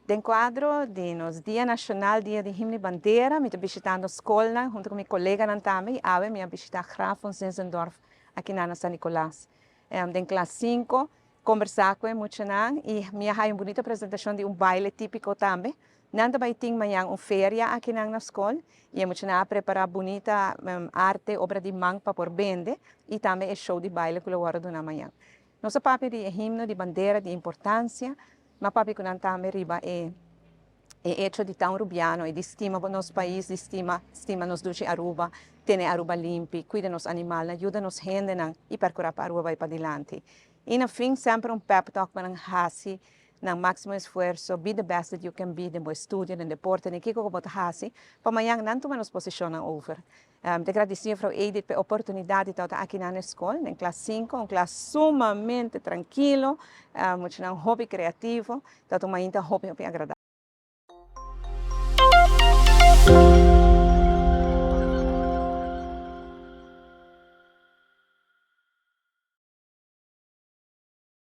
De enquadro de nos Dia Nacional, Dia de Himne e Bandeira, me estou visitando a escola junto com minha colega também, ave me visitar Graaf von Zinzendorf aqui na San Nicolás. De classe 5, conversar com muito não e minha uma bonita apresentação de baile típico também. Nanda vai ter amanhã uma feria aqui na escola e muito não preparar bonita arte, obra de mão para por vender e também é show de baile que eu vou do amanhã. Nosso papel de himno de bandeira de importância, mas papi con antame riba e hecho di tão rubiano e di stima para nosso país, di stima nos duce Aruba, tiene Aruba limpi, cuida nos animal, ajuda nos gente e percorrer para Aruba vai para dilante. E no fim, sempre pep talk para ang hasi, ng máximo esforço, be the best that you can be, de bom studio, de deporte, ne kiko ko hasi, pamayang nanto manos posisyon over. Te agradecia Frau Edith pela oportunidade de estar aqui na escola, em classe 5, uma classe sumamente tranquilo, muito um hobby criativo, então uma hobby agradável.